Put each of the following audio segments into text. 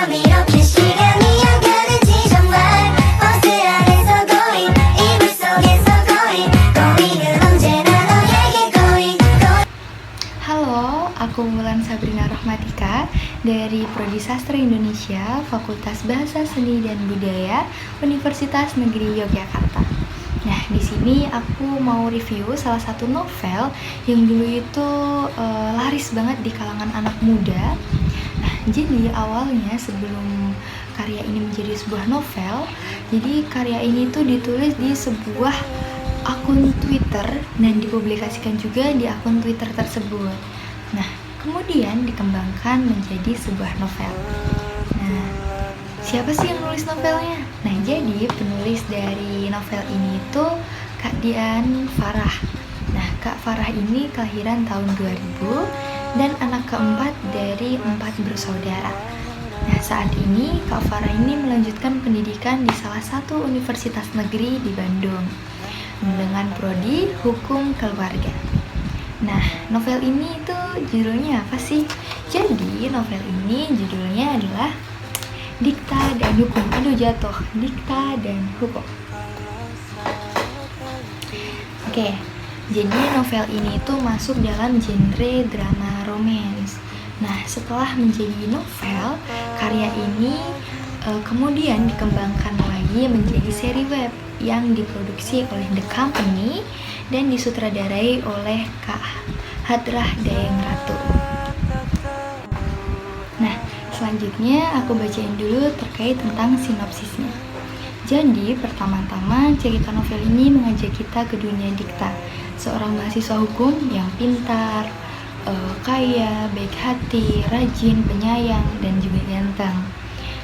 어쩜 이렇게 시간이 안 가는지 정말 버스 안에서 고인 이불 속에서 고인은 언제나 너에게 고인. Halo, aku Wulan Sabrina Rohmatika dari Prodi Sastra Indonesia, Fakultas Bahasa Seni dan Budaya, Universitas Negeri Yogyakarta. Nah, di sini aku mau review salah satu novel yang dulu itu laris banget di kalangan anak muda. Nah, jadi awalnya sebelum karya ini menjadi sebuah novel, jadi karya ini tuh ditulis di sebuah akun Twitter dan dipublikasikan juga di akun Twitter tersebut. Nah, kemudian dikembangkan menjadi sebuah novel. Nah, siapa sih yang nulis novelnya? Nah, jadi penulis dari novel ini itu Kak Dian Farah. Nah, Kak Farah ini kelahiran tahun 2000 dan anak keempat dari 4 bersaudara. Nah, saat ini Kak Farah ini melanjutkan pendidikan di salah satu universitas negeri di Bandung dengan prodi Hukum Keluarga. Nah, novel ini itu judulnya apa sih? Jadi, novel ini judulnya adalah Dikta dan Hukum. Aduh, jatuh. Dikta dan Hukum. Oke, jadi novel ini tuh masuk dalam genre drama romance. Nah, setelah menjadi novel, karya ini kemudian dikembangkan lagi menjadi seri web yang diproduksi oleh The Company dan disutradarai oleh Kak Hadrah Dayeng Ratu. Nah, selanjutnya aku bacain dulu terkait tentang sinopsisnya. Jadi, pertama-tama cerita novel ini mengajak kita ke dunia Dikta, seorang mahasiswa hukum yang pintar, kaya, baik hati, rajin, penyayang, dan juga ganteng.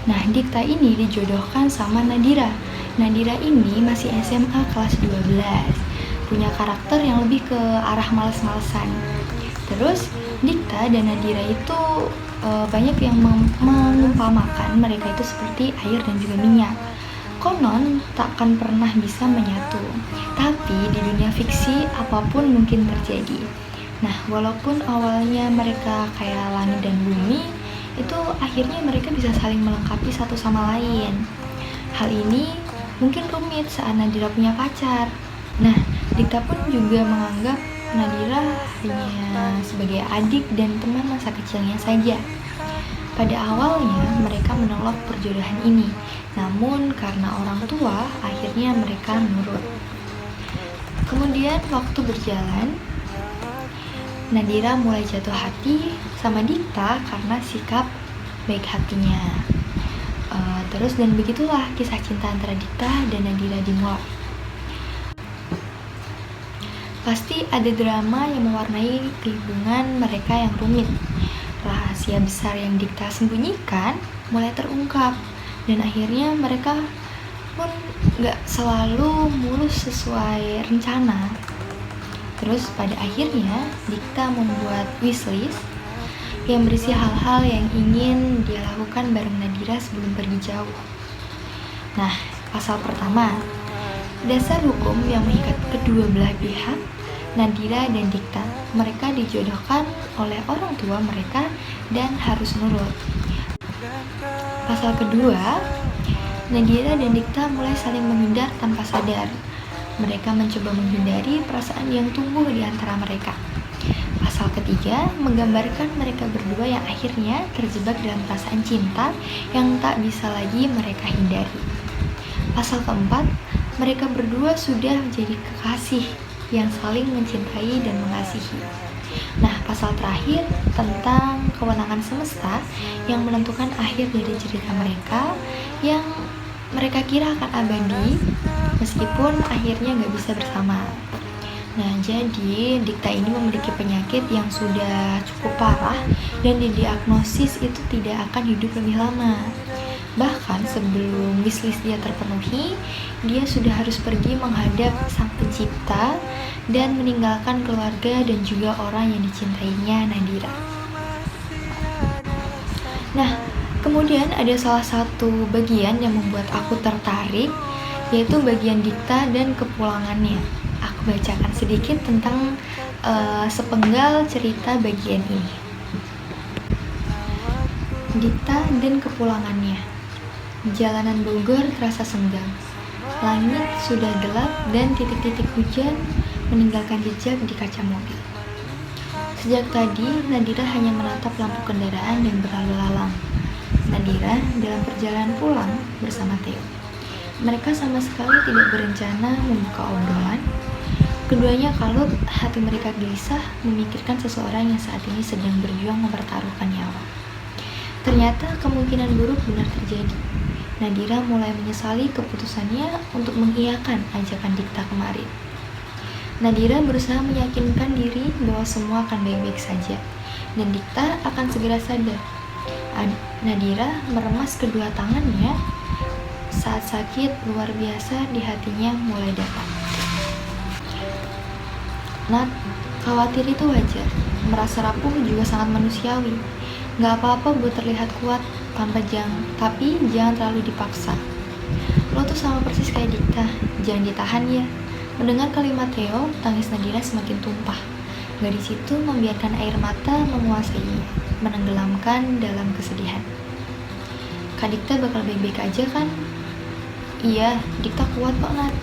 Nah, Dikta ini dijodohkan sama Nadira. Nadira ini masih SMA kelas 12, punya karakter yang lebih ke arah males-malesan. Terus, Dikta dan Nadira itu banyak yang mengumpamakan mereka itu seperti air dan juga minyak. Konon takkan pernah bisa menyatu, tapi di dunia fiksi apapun mungkin terjadi. Nah, walaupun awalnya mereka kayak langit dan bumi, itu akhirnya mereka bisa saling melengkapi satu sama lain. Hal ini mungkin rumit saat Nadira punya pacar. Nah, Dikta pun juga menganggap Nadira hanya sebagai adik dan teman masa kecilnya saja. Pada awalnya mereka menolak perjodohan ini, namun karena orang tua, akhirnya mereka nurut. Kemudian waktu berjalan, Nadira mulai jatuh hati sama Dikta karena sikap baik hatinya. Terus dan begitulah kisah cinta antara Dikta dan Nadira dimulai. Pasti ada drama yang mewarnai hubungan mereka yang rumit. Rahasia besar yang Dikta sembunyikan mulai terungkap, dan akhirnya mereka pun gak selalu mulus sesuai rencana. Terus pada akhirnya Dikta membuat wishlist yang berisi hal-hal yang ingin dia lakukan bareng Nadira sebelum pergi jauh. Nah, pasal pertama, dasar hukum yang mengikat kedua belah pihak, Nadira dan Dikta. Mereka dijodohkan oleh orang tua mereka dan harus nurut. Pasal kedua, Nadira dan Dikta mulai saling menghindar tanpa sadar. Mereka mencoba menghindari perasaan yang tumbuh di antara mereka. Pasal ketiga menggambarkan mereka berdua yang akhirnya terjebak dalam perasaan cinta yang tak bisa lagi mereka hindari. Pasal keempat, mereka berdua sudah menjadi kekasih yang saling mencintai dan mengasihi. Nah, pasal terakhir tentang kewenangan semesta yang menentukan akhir dari cerita mereka yang mereka kira akan abadi meskipun akhirnya gak bisa bersama. Nah, jadi Dikta ini memiliki penyakit yang sudah cukup parah dan didiagnosis itu tidak akan hidup lebih lama. Bahkan sebelum wishlist dia terpenuhi, dia sudah harus pergi menghadap Sang Pencipta dan meninggalkan keluarga dan juga orang yang dicintainya, Nadira. Nah, kemudian ada salah satu bagian yang membuat aku tertarik, yaitu bagian Dikta dan kepulangannya. Aku bacakan sedikit tentang sepenggal cerita bagian ini. Dikta dan kepulangannya. Jalanan Bogor terasa senggang. Langit sudah gelap dan titik-titik hujan meninggalkan jejak di kaca mobil. Sejak tadi, Nadira hanya menatap lampu kendaraan yang berlalu lalang. Nadira dalam perjalanan pulang bersama Theo. Mereka sama sekali tidak berencana membuka obrolan. Keduanya kalut, hati mereka gelisah memikirkan seseorang yang saat ini sedang berjuang mempertaruhkan nyawa. Ternyata kemungkinan buruk benar terjadi. Nadira mulai menyesali keputusannya untuk mengiyakan ajakan Dikta kemarin. Nadira berusaha meyakinkan diri bahwa semua akan baik-baik saja, dan Dikta akan segera sadar. Nadira meremas kedua tangannya saat sakit luar biasa di hatinya mulai datang. Nat, khawatir itu wajar. Merasa rapuh juga sangat manusiawi. Gak apa-apa buat terlihat kuat tapi jangan terlalu dipaksa. Lo tuh sama persis kayak Dikta, jangan ditahan ya. Mendengar kalimat Theo, tangis Nadira semakin tumpah. Gadis itu membiarkan air mata menguasainya, menenggelamkan dalam kesedihan. Kak Dikta bakal baik-baik aja kan? Iya, Dikta kuat kok, Nat.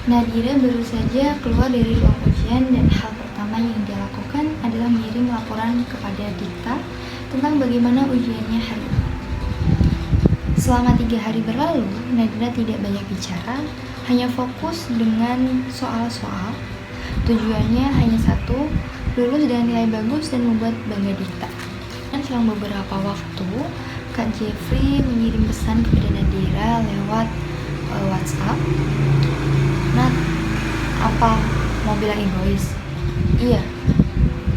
Nadira baru saja keluar dari ruang ujian dan hal pertama yang dia lakukan adalah mengirim laporan kepada Dikta tentang bagaimana ujiannya hari ini. Selama 3 hari berlalu, Nadira tidak banyak bicara, hanya fokus dengan soal-soal. Tujuannya hanya satu, lulus dengan nilai bagus dan membuat bangga Dikta. Dan selang beberapa waktu, Kak Jeffrey mengirim pesan kepada Nadira lewat WhatsApp. Nat, apa mau bilang egois? Iya,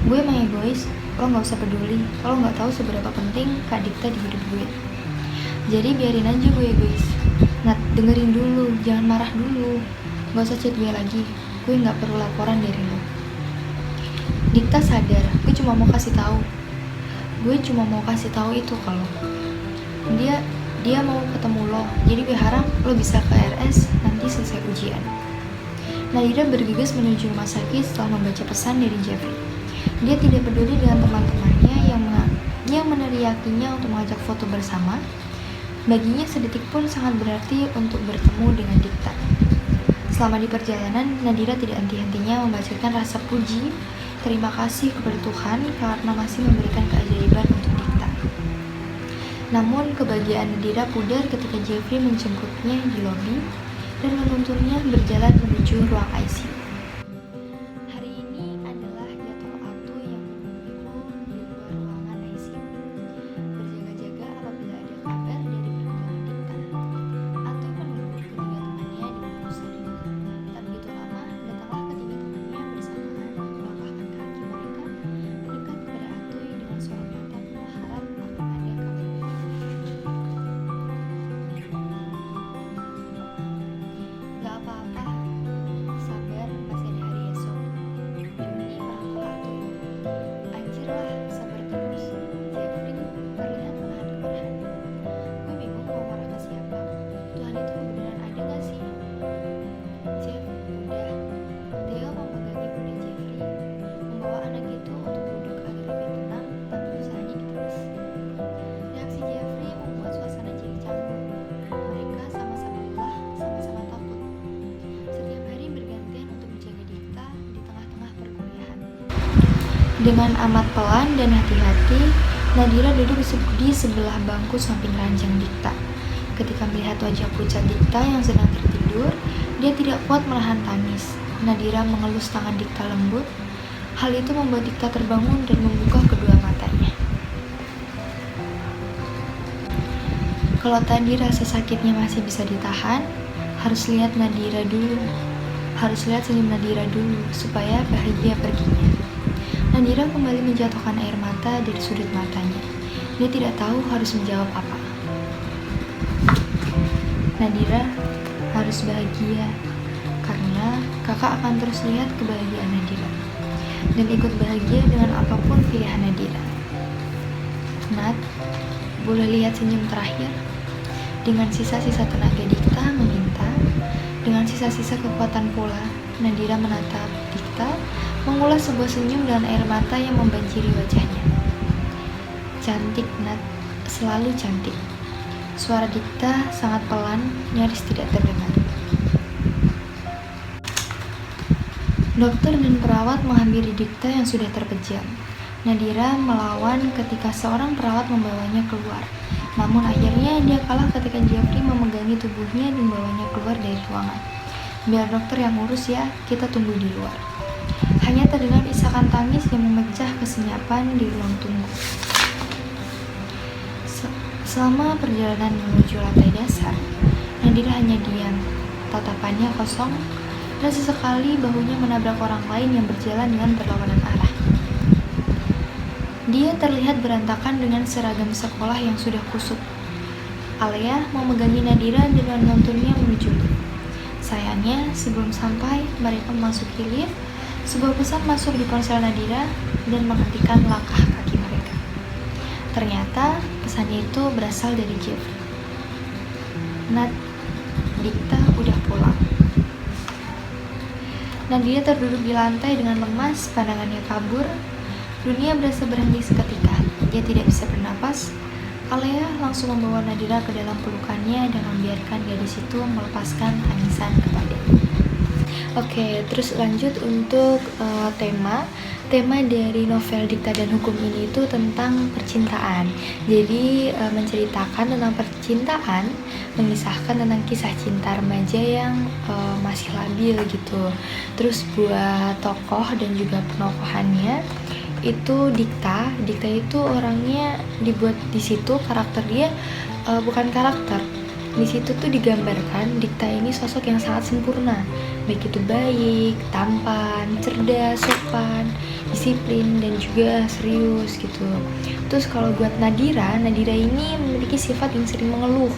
gue emang egois. Lo gak usah peduli, lo gak tahu seberapa penting Kak Dikta di hidup gue. Jadi biarin aja gue egois. Nat, dengerin dulu, jangan marah dulu. Gak usah chat gue lagi, gue gak perlu laporan dari lo. Dikta sadar, gue cuma mau kasih tahu itu ke lo. Dia mau ketemu lo, jadi gue harap lo bisa ke RS nanti selesai ujian. Nadira bergegas menuju rumah sakit setelah membaca pesan dari Jeffrey. Dia tidak peduli dengan teman-temannya yang meneriakinya untuk mengajak foto bersama. Baginya sedetik pun sangat berarti untuk bertemu dengan Dikta. Selama di perjalanan, Nadira tidak henti-hentinya membacakan rasa puji, terima kasih kepada Tuhan karena masih memberikan keajaiban untuk Dikta. Namun kebahagiaan Nadira pudar ketika Jeffrey menjemputnya di lobi dan menuntunnya berjalan menuju ruang ICU. Hari ini adalah jadwal Atu yang menungguku di luar ruangan ICU. Berjaga-jaga apabila ada kabar dari perkembangan Dikta. Atu menunggu ketiga temannya di bangku seri. Tak begitu lama, datanglah ketiga temannya bersamaan melangkahkan kaki mereka mendekat kepada Atu dengan sorot mata penuh harap akan ada kabar. Gak apa-apa, sabar, masih ada hari esok. Juni merangkul Atu. Anjirlah, sabar terus. Jeffrey terlihat menahan kemarahan. Gue bingung mau marah ke siapa. Tuhan itu beneran ada gak sih? Jeff, udah. Theo memegangi pundak Jeffrey, membawa anak itu untuk duduk agar lebih tenang, tapi usahanya ditelis. Reaksi Jeffrey membuat suasana jadi canggung. Mereka sama-sama lelah, sama-sama takut. Setiap hari bergantian untuk menjaga Dikta di tengah-tengah perkuliahan. Dengan amat pelan dan hati-hati, Nadira duduk di sebelah bangku samping ranjang Dikta. Ketika melihat wajah pucat Dikta yang sedang tertidur, dia tidak kuat menahan tangis. Nadira mengelus tangan Dikta lembut. Hal itu membuat Dikta terbangun dan membuka kedua matanya. Kalau tadi rasa sakitnya masih bisa ditahan, harus lihat senyum Nadira dulu, supaya bahagia perginya. Nadira kembali menjatuhkan air mata dari sudut matanya. Dia tidak tahu harus menjawab apa. Nadira harus bahagia, karena kakak akan terus lihat kebahagiaan Nadira, dan ikut bahagia dengan apapun pilihan Nadira. Nat, boleh lihat senyum terakhir? Dengan sisa-sisa tenaga Dikta meminta, dengan sisa-sisa kekuatan pula, Nadira menatap Dikta, mengulas sebuah senyum dengan air mata yang membanjiri wajahnya. Cantik, Nat. selalu cantik. Suara Dikta sangat pelan, nyaris tidak terdengar. Dokter dan perawat menghampiri Dikta yang sudah terpejam. Nadira melawan ketika seorang perawat membawanya keluar. Namun akhirnya dia kalah ketika Jeffrey memegangi tubuhnya dan membawanya keluar dari ruangan. Biar dokter yang ngurus ya, kita tunggu di luar. Hanya terdengar isakan tangis yang memecah kesenyapan di ruang tunggu. Selama perjalanan menuju lantai dasar, Nadira hanya diam, tatapannya kosong, dan sesekali bahunya menabrak orang lain yang berjalan dengan berlawanan arah. Dia terlihat berantakan dengan seragam sekolah yang sudah kusut. Alea memegangi Nadira dan menuntunnya menuju lift. Sayangnya, sebelum sampai, mereka memasuki lift. Sebuah pesan masuk di ponsel Nadira dan menghentikan langkah kaki mereka. Ternyata, pesannya itu berasal dari Jeffrey. Nat, Dikta udah pulang. Nadira terduduk di lantai dengan lemas, pandangannya kabur. Dunia berasa berhenti seketika. Dia tidak bisa bernapas. Alea langsung membawa Nadira ke dalam pelukannya dan membiarkan gadis itu melepaskan tangisan kepadanya. Oke, terus lanjut untuk tema dari novel Dikta dan Hukum ini itu tentang percintaan. Jadi menceritakan tentang percintaan, mengisahkan tentang kisah cinta remaja yang masih labil gitu. Terus buat tokoh dan juga penokohannya itu Dikta itu orangnya dibuat di situ karakter dia bukan karakter. Di situ tuh digambarkan Dikta ini sosok yang sangat sempurna, baik itu baik, tampan, cerdas, sopan, disiplin, dan juga serius gitu. Terus kalau buat Nadira ini memiliki sifat yang sering mengeluh,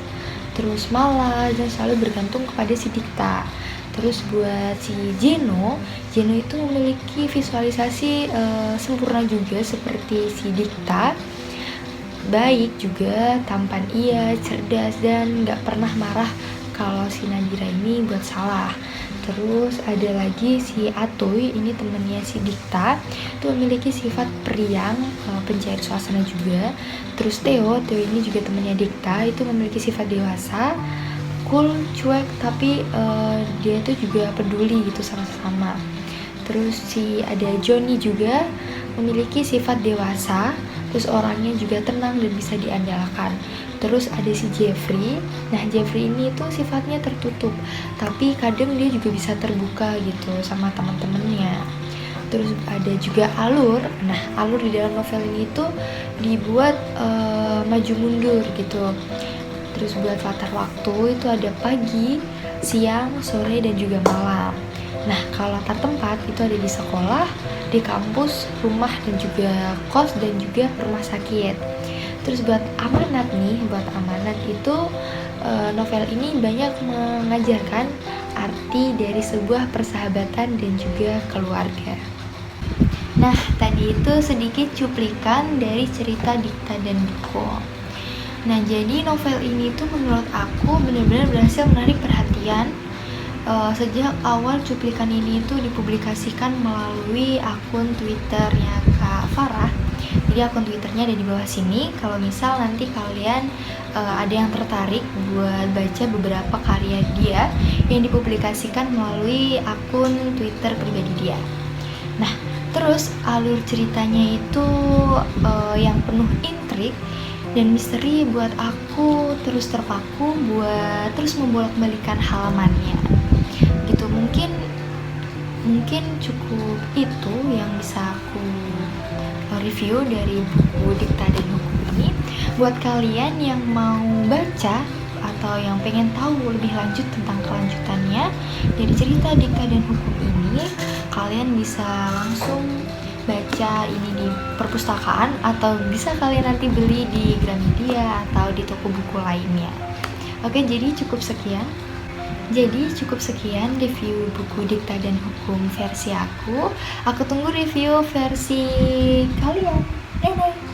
terus malas dan selalu bergantung kepada si Dikta. Terus buat si Jeno itu memiliki visualisasi sempurna juga seperti si Dikta, baik juga, tampan iya, cerdas, dan gak pernah marah kalau si Nadira ini buat salah. Terus ada lagi si Atoy, ini temennya si Dikta, itu memiliki sifat periang, pencair suasana juga. Terus Theo ini juga temennya Dikta, itu memiliki sifat dewasa, cool, cuek, tapi dia itu juga peduli gitu sama sesama. Terus ada Johnny juga memiliki sifat dewasa, terus orangnya juga tenang dan bisa diandalkan. Terus ada si Jeffrey. Nah, Jeffrey ini tuh sifatnya tertutup, tapi kadang dia juga bisa terbuka gitu sama teman-temannya. Terus ada juga alur. Nah, alur di dalam novel ini tuh dibuat maju mundur gitu. Terus buat latar waktu itu ada pagi, siang, sore, dan juga malam. Nah, kalau latar tempat itu ada di sekolah, di kampus, rumah, dan juga kos, dan juga rumah sakit. Terus buat amanat itu novel ini banyak mengajarkan arti dari sebuah persahabatan dan juga keluarga. Nah, tadi itu sedikit cuplikan dari cerita Dikta dan Hukum. Nah, jadi novel ini tuh menurut aku benar-benar berhasil menarik perhatian sejak awal cuplikan ini tuh dipublikasikan melalui akun Twitternya Kak Farah. Jadi akun Twitternya ada di bawah sini. Kalau misal nanti kalian ada yang tertarik buat baca beberapa karya dia yang dipublikasikan melalui akun Twitter pribadi dia. Nah, terus alur ceritanya itu yang penuh intrik dan misteri buat aku terus terpaku buat terus membolak-balikan halamannya gitu. Mungkin cukup itu yang bisa aku review dari buku Dikta dan Hukum ini. Buat kalian yang mau baca atau yang pengen tahu lebih lanjut tentang kelanjutannya dari cerita Dikta dan Hukum ini, kalian bisa langsung baca ini di perpustakaan atau bisa kalian nanti beli di Gramedia atau di toko buku lainnya. Oke, jadi cukup sekian review buku Dikta dan Hukum versi aku. Aku tunggu review versi kalian. Dadah.